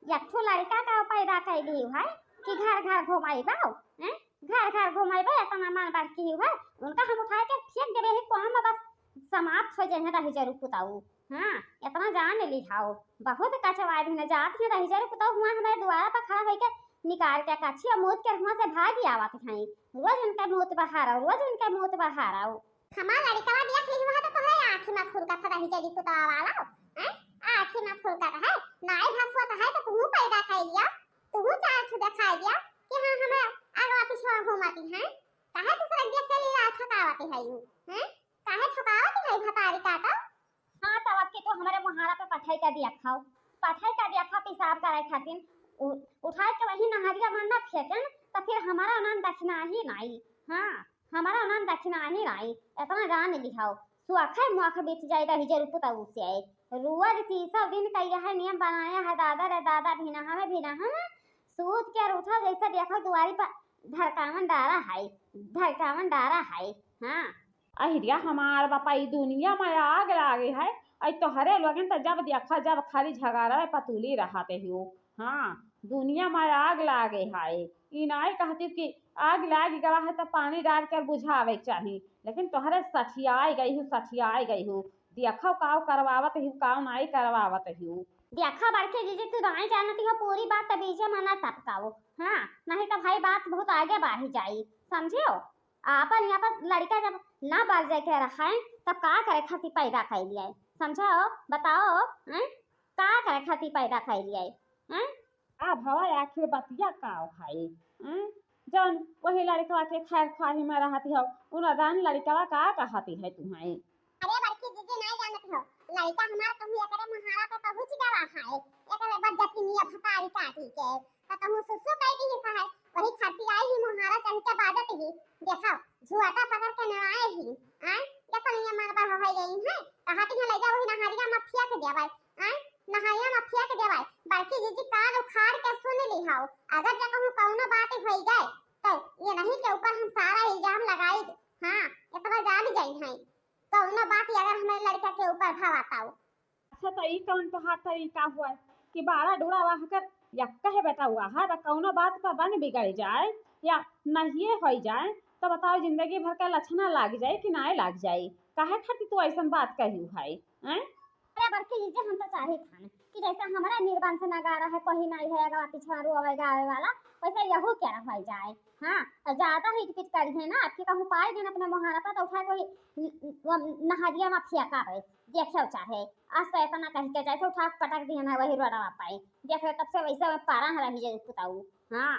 यठो लड़का का पैदा कैली है कि घर घर घुमाइबो हैं, घर घर घुमाइबो इतना मान बात की है उनका हम उठा के फेंक देबे है काम में बस समाप्त हो जाए रही जरूर पुताऊ। हाँ इतना जान लिखाओ बहुत कचवा दिन जात है रही जरूर पुताऊ हुआ हमारे द्वारा पर खड़ा होकर निकाल के कच्छी और मौत के वहां से भाग आवत है रोज उनका मौत बहार आओ रोज उनका मौत बहार आओ। हमारा लड़का देख ली वहां तो कहे आंख में फूल का रही जरूर पुताऊ वाला हैं आंख में फूल का है नाई भसवत है तो तू पैदा कर लिया तू चार छू दिखा दिया कि हां हमें आगवा पिछवा घुमाती है काहे तू सर देख के लिए थकावती है यू हैं काहे थकावती है भतारी काटा। हां तब के तो हमारे मुहारा पे पठाई का दिया खाओ पठाई का दिया खा पेशाब करे खातिर उठाए के वही नहरिया मरना फेंकन तो फिर हमारा नाम दक्षिणा ही नहीं। हां हमारा नाम दक्षिणा ही नहीं इतना जान लिखाओ सुअखे मुआखे बीत जाए रही जरूर पुताऊ से आए रोज 30 दिन का यह नियम बनाया है दादा रे दादा भी ना हम सूत के उठा जैसा देखो दुआरी पर धड़कावन डारा है। हां अहिरिया हमार बापा ई दुनिया में आग लागे है आई तो हरे लोगन तो जब देखा जब खाली झगड़ा पतूली रहते हो। हाँ दुनिया में आग लागे है ई नहीं कहती कि आग लाग गया है तो पानी डाल कर बुझावे चाहिए लेकिन तोहरे सठियाई गई हूँ देखो काव करवावत हूँ काव नहीं करवावत हूँ देखा बड़के जीजे तू नहीं जानती हो पूरी बात तबीजे मना टपकाओ। हाँ नहीं तो भाई बात बहुत आगे बढ़ जाई समझियो आपन यहाँ पर लड़का जब ना बाल जाए के रखा है तब का करे खातिर पैदा कर लिया समझो बताओ हैं का करे खातिर पैदा कर लिया हैं आ भवा आखिर बतिया काव भाई जौन वही लड़का के खैर ख्वाही में रहती हो उन लड़का का कहती है तुम्हें। अरे बड़की जीजी नहीं जानती हो लड़का हमारा कहू एकरे मुहारा पे पहुंच गया है एकरे बज्जती निया भतारी काटी के तो कहू सुसु कह दी है वही खाती आई ही मुहारा चढ़ के बाजत ही देखो झुआटा पकड़ के नवाए ही देखो ये मार बार हो गई है कहाती है ले जा वही नहारिया मफिया के देवाई नहारिया मफिया के देवाई बड़की जीजी कान उखाड़ के सुन ली हाओ अगर जा कहूं कौनो बात हो गए तो ये नहीं के ऊपर हम सारा इल्जाम लगाई। हां इतना जान जाई है कौनो बात अगर हमारे लड़का के ऊपर भवाता हो। अच्छा तो ई कौन तो हाथ तरीका हुआ कि बारा डोरा वाहकर या कहे बेटा हुआ है कौनो बात पर बन बिगड़ जाए या नहीं हो जाए तो बताओ जिंदगी भर का लक्षणा लाग जाए कि ना लाग जाए काहे खातिर तू ऐसा बात कही है हैं। अरे बड़की जीजे हम तो चाहे था कि जैसा हमारा निर्वाण से नगारा है कोई नहीं है अगर पिछवा रोवेगा आवे वाला वैसे यहू क्या हो जाए। हाँ तो ज्यादा हिट पिट कर है ना आपके कहूँ पाए दिन अपने मुहारा पर तो उठा कोई नहरिया में फेंका है देखे चाहे आज तो इतना कह के जाए उठा पटक दिया ना वही रोड़ा पाए देखे तब से वैसे में पारा रही जाए पुताऊ। हाँ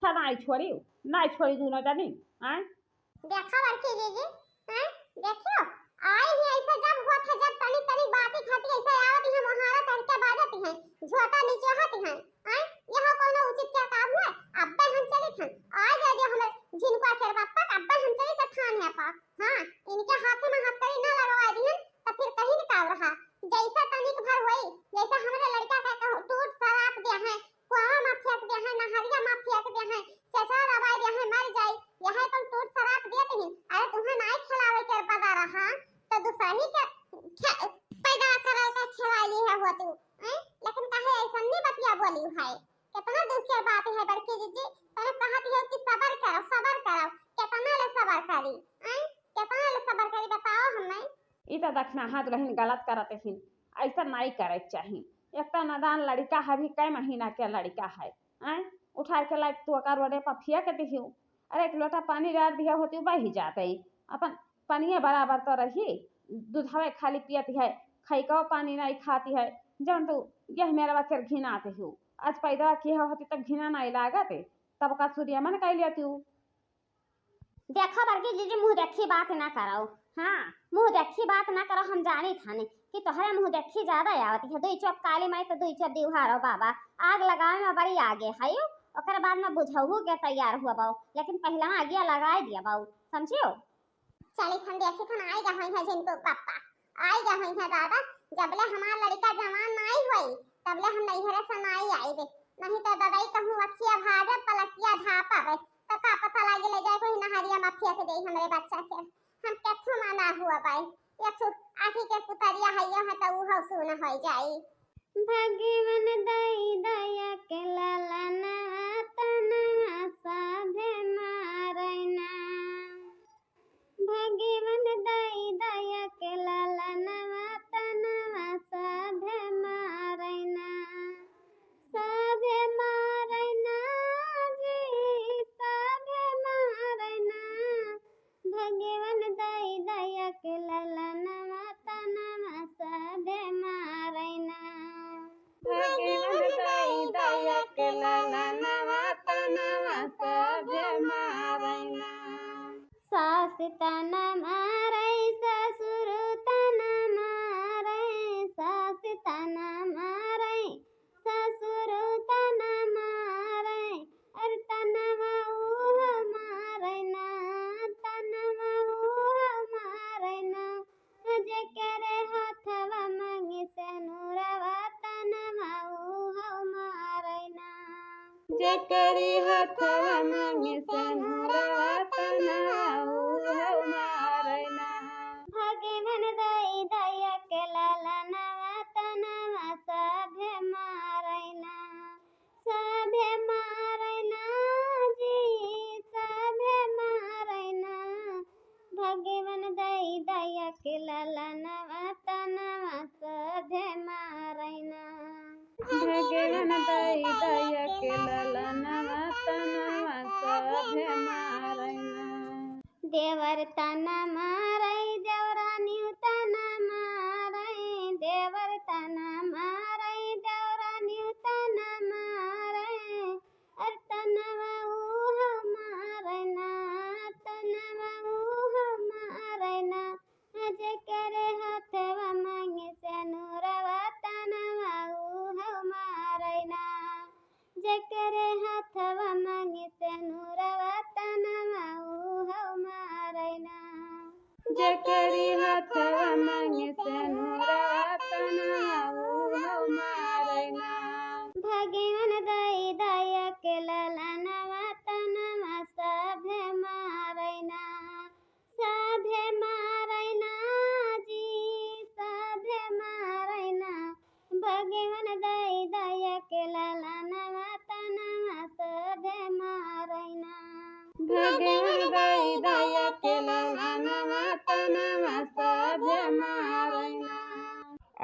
नहीं छोड़ी दोनों जानी हैं देखा बड़की जीजी हैं देखियो आई ही ऐसा जब हुआ था जब तनी तनी बातें खाती ऐसा आवत है मुहारा चढ़ के बाजती है झोटा नीचे हट है यहाँ कोनो उचित क्या काम है अब्बे हम चले थे आज जो हमें जिनको के बापा अब्बे हम चले तो थान है पा। हां इनके हाथ में हाथ करी ना लगवा दिहन तो फिर कहीं निकाल रहा जैसा तनिक भर हुई जैसा हमारे लड़का का कहूं टूट सराप दिया है कुआं में फेंक दिया है नहरिया में फेंक दिया है चचा दबाई दिया है मर जाई यह तुम टूट सराप देते हैं अरे तुम्हें नहीं खिलावे के बता रहा तो दूसरी के पैदा करा के खिला ली है हुआ तू लेकिन काहे ऐसा नहीं बतिया बोली है कितना दुख की बात है बड़की जीजी तने कहती है कि सबर करो कितना ले सबर करी कितना ले सबर करी बताओ हमें। ई तो दक्षिणा हाथ लहिन गलत करते हिन ऐसा नहीं करे चाहिए एक तो नादान लड़का है भी कई महीना के लड़का है उठा के लाइट तो कर रोडे पर फेंक दियो अरे एक लोटा पानी डाल दिया होती बही जाते अपन पानी बराबर तो रही दूधवे खाली पियती है खैको पानी नहीं खाती है जब तो यह मेरा बच्चे घिनाते हो आज पैदा किया होती तब घिना नहीं लागते तब का सूर्य मन कह लेती हूँ। देखो बड़की जीजी मुंह देखी बात ना करो। हाँ मुंह देखी बात ना करो हम जानी थाने कि तोहरा मुंह देखी ज्यादा आवती है दुई चौक काली माई तो दुई चौक दिवहारो बाबा आग लगावे में बड़ी आगे है ओकर बाद में बुझाऊ के तैयार हुआ बाऊ लेकिन पहला आगे लगा दिया बाऊ समझियो। चली ठंड ऐसी खन आएगा होई है जिनको पापा आएगा होई है दादा जबले हमारा लड़का जवान नहीं हुई तबले हम नहीं हरे सनाई आई दे नहीं तो दादाई कहूं अखिया भाजा पलकिया झापा रे तो का पता लागे ले जाए कोई नहरिया माफिया के दे हमरे बच्चा के हम केथु माना हुआ भाई ये तो आखी के पुतरिया है तो वो सुन हो जाई भगवान दई दया जेकरी हथवा मांगे सेनुरवा तनाऊ हो मारैना भगवन दई दया के ललनवा तनवा सभे मारैना जी सभे मारैना भगवन दई दया के ललनवा तनवा सभे मारैना भगवन दई दया के ललनवा तनवा सभे मारैना देवर तन मारै देवरानी तन मारै देवर तन मारै देवरानी तन मारै अर तनवा उह मारैना तनवा उह मारैना जेकरे हथवा मांगे सेनुरवा तनवा उह मारैना जेकरे हथवा मांगे सेनुरवा तनवा उह मारैना जेकरी हथवा मांगे सेनुरवा तनवा उह मारैना भगवन दई दया के ललनवा तनवा सभे मारैना जी सभे मारैना भगवन दई दया के ललनवा तनवा सभे मारैना भगवन दई दया के ललनवा तनवा सभे मारैना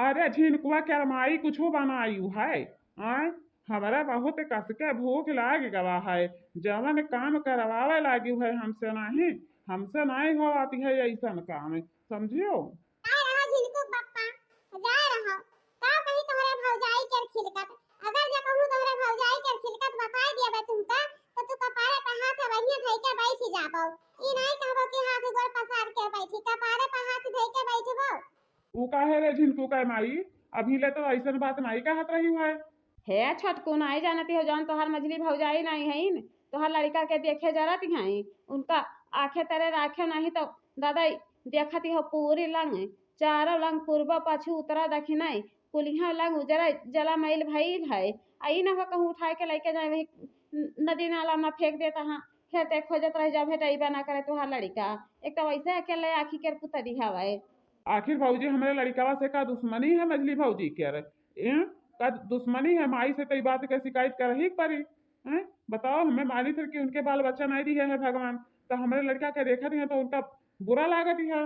अरे झिनकुआ के माई कुछो बनायु है आय हमारा बहुत कस के भूख लाग गवा है जवन काम करवावे लागी है हमसे नहीं हो आती है ऐसा काम समझियो झिनको पप्पा जा रहा का कहीं तोहरे भौजाई के खिलकत अगर जे कहूं तोहरे भौजाई के खिलकत बताई दिए तुमका तो तू कपारे पे हाथ वहिया धई के बैठ जाबो ई नहीं कहबो कि हाथ गोड़ पसार के बैठी कपारे पे हाथ धई के बैठबो ऊ काहे रे झिनकू का माई अभी ले तो ऐसा बात नहीं कहत रही है हे छटको नहीं जानती हो जौन तोहार मछली भौजाई नहीं है न तोहार लड़का के देखे जरत हैं उनका आखे तेरे राखे नहीं तो दादा देखती हो पूरी लंग चारों लंग पूर्व पाछू उत्तरा दक्षिण कुलिया लंग उजरा जला मैल भइल है आई ना कहूँ उठा के लेके जाए वही नदी नाला में फेंक देता हाँ फिर ते खोजत रह जा भेटैबा ना करे तोहार लड़का एक तो वैसे अकेले आखी के पुतरी हवा आखिर भौजी हमारे लड़कवा से का दुश्मनी है मछली भौजी के का दुश्मनी है माई से कई बात के शिकायत कर ही पड़ी हैं बताओ हमें मानी थे कि उनके बाल बच्चा नहीं दिए है भगवान तो हमारे लड़का के देखा है तो उनका बुरा लागत है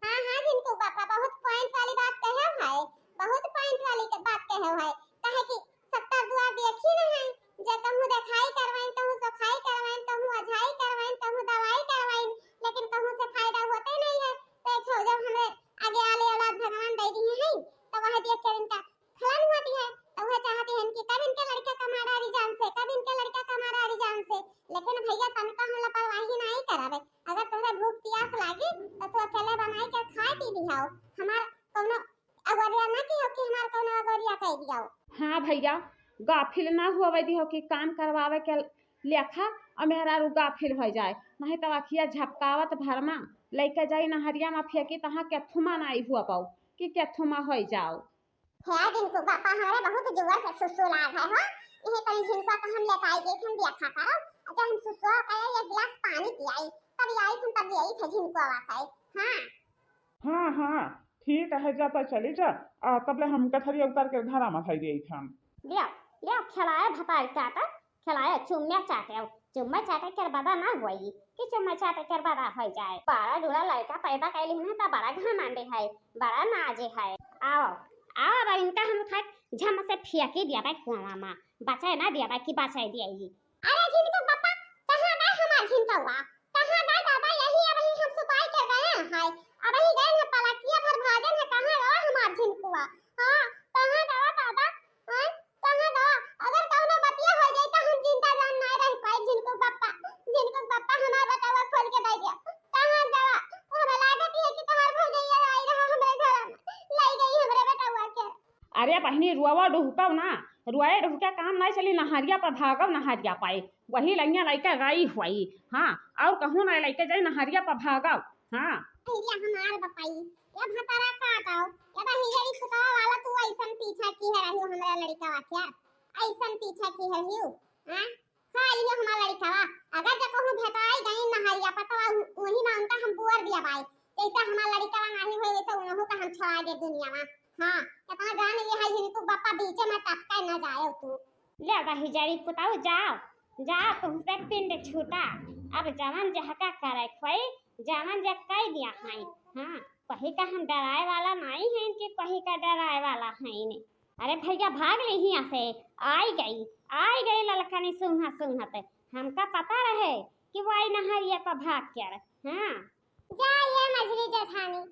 हां हां झिनको पापा बहुत पॉइंट वाली बात कहे है बहुत पॉइंट वाली बात कहे है कहे कि 70 दुआ देखी ना है जे कहूं देखाई करवाइन कहूं सफाई करवाइन कहूं अझाई करवाइन कहूं दवाई करवाइन लेकिन कहूं से फायदा होते नहीं है तो जब हमें आगे वाले औलाद भगवान दे दी है तो वह देख कर इनका फलन होती है तो वह चाहते हैं कि कब इनके लड़का कमाड़ा रिजान से कब इनके लड़का कमाड़ा रिजान से लेकिन भैया तनका हम लापरवाही नहीं करावे अगर तोहरे भूख प्यास लागी तो तू अकेले बनाई के खाए पी दिहाओ हमार कोनो अगरिया ना कि हो कि हमार कोनो अगरिया कह दियाओ हाँ भैया गाफिल ना हुआ दी हो कि काम करवावे के लेखा और मेहरा रू गाफिल हो जाए नहीं तो अखिया झपकावत भरमा लेके जाई नहरिया में फेंकी तहाँ केथुमा नहीं हुआ पाऊ कि केथुमा हो जाओ है जिनको पापा हमारे बहुत जुआ से सुसु लाग है हो यही पर जिनको का हम लेके आई गए हम देखा करो अच्छा हम सुसु का एक गिलास पानी पियाई तब आई तुम तब यही थे जिनको आवाज हां हाँ हाँ ठीक है जाता चली जा तब ले हम कथरिया उतार के घर में खाई दी हम लिया खिलाए भताई चाटा खिलाए चुम्मा चाटे कर बदा ना होई कि चुम्मा चाटे कर बदा हो जाए बड़ा दूरा लड़का पैदा कैली है तो बड़ा घमंडी है बड़ा नाजे है आओ अब इनका हम उठा झम से फेंक दिया भाई कुआं में बचाए ना दिया भाई कि बचाए दिएगी अरे जिनको पापा कहां गए हमार जिनका हुआ कहां गए दादा यही अब हम सुताई कर गए हैं अब ही गए हैं पलाकिया भर भाजन है कहां गया हमार जिनकुआ हां कहां गया दादा हां कहां गया अगर कौनो बतिया हो जाए तो हम जिंदा जान ना रह पाए जिनको पापा हमारा बतावा खोल के दे दिया कहां गया हमें लागत है कि तुम्हार भौजैया आई रहा हमारे घर में लाई गई हमरे बतावा के अरे बहनी रुआवा डुहकब ना रुआए डुहके काम नहीं चली नहरिया पर भागब नहरिया पाए वही लइया लइका गई हुई हाँ और कहूँ ना लइके जाए नहरिया पर भागब हाँ भैया हमार बताई ये भतारा का आओ ये बहिरी सुतावा वाला तू ऐसन पीछा की है रहियो हमरा लड़का क्या ऐसन पीछा की है हियो हां हाँ ये हमारा लड़का अगर जब कहूं भेटाई गई नहरिया पता वही ना उनका हम बुआर दिया भाई जैसा हमारा लड़का नहीं होए वैसा उन्हों का हम छोड़ा दे दुनिया में। हां कितना जान ये है जिन तू बापा बीच में टपका न जाए तू ले रही जड़ी पुताऊ जाओ जा तुमसे पिंड छूटा अब जवान जहका करे खोई जवान जग कह दिया है। हां कहीं का हम डराए वाला नहीं है कि कहीं का डराए वाला है नहीं। अरे भैया भाग ले यहाँ से आई गई ललकनी सुंघा सुंघते हमका पता रहे कि वो आई नहरिया पर भाग के हाँ जा ये मछली जेठानी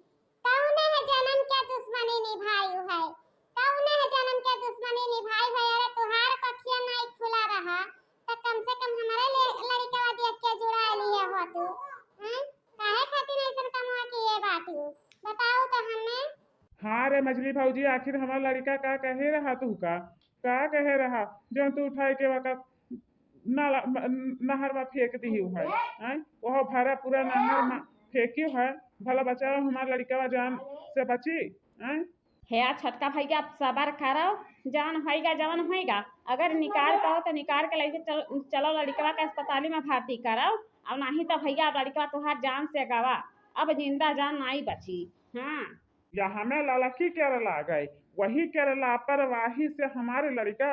कौने है जन्म के दुश्मनी निभाई है कौने है जन्म के दुश्मनी निभाई है। अरे तुहार पखिया नहीं खुला रहा तो कम से कम हमारे लड़का देख के जुड़ा लिए हो तू काहे खातिर ऐसा कमवा के ये बात बताओ तो हमें। हाँ रे मछली भौजी आखिर हमारा लड़का का कहे रहा तू का कहे रहा जो तू उठाए के वक्त नहर में फेंक दी है वह भरा पूरा नहर में फेंकी है भला बचाओ हमारा लड़का जान से बची हे छटका भैया सबर करो जान होएगा जवान होएगा अगर निकाल पाओ तो निकाल के लेके चलो लड़का के अस्पताल में भर्ती करो अब नहीं तो भैया लड़का तुहार जान से गवा अब जिंदा जान नहीं बची। हाँ या हमें लड़की केरला गए वही के लापरवाही से हमारे लड़का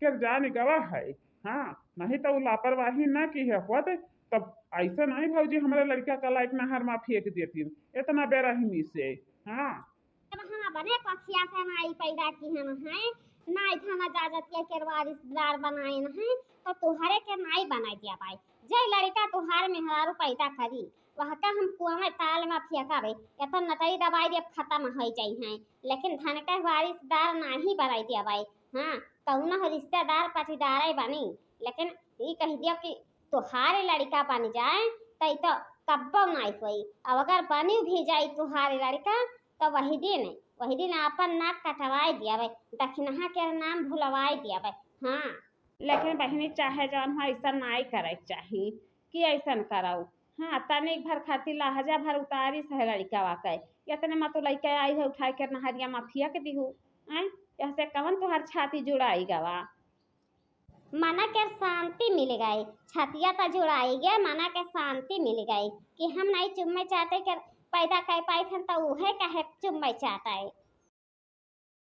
के जान गवा है। हाँ नहीं तो लापरवाही न की है खुद तब ऐसा नहीं भौजी हमारे लड़का का लाइक नहर में फेंक देती इतना बेरहमी से। हाँ बने पखिया से नाई पैदा की हम हैं नाई थाना जाजत के वारिसदार बनाए हैं तो तुहरे के नाई बनाई दिया भाई जे लड़का तुहार में हजारों पैदा करी वह का हम कुआं में ताल में फेंकावे या तो नटई दवाई दे खत्म हो जाई हैं लेकिन धन के वारिसदार नहीं बनाई दिया भाई। हाँ कौन रिश्तेदार पाटीदार बनी लेकिन ये कह दिया कि तुहारे लड़का बन जाए तो कब्बो नहीं हुई अब अगर बनी भी जाए तुहारे लड़का तो वही दिन अपन नाक कटवाई दिया भाई दक्षिणा के नाम भुलवाई दिया भाई। हाँ लेकिन बहनी चाहे जौन हो ऐसा नहीं करे चाहिए कि ऐसा कराऊ। हाँ तनिक भर खातिर लहजा भर उतारी से लड़का वाकई इतने मत लड़का आई है उठाई कर नहरिया में फेंक दीहू ऐसे कवन तुहार छाती जुड़ाई गवा मना के शांति मिल गई छतिया तो जुड़ाई गया मना के शांति मिल गई कि हम नहीं चुम्मे चाहते कर पैदा कर पाए थे तो उहे कहे चुम्मे चाहता है।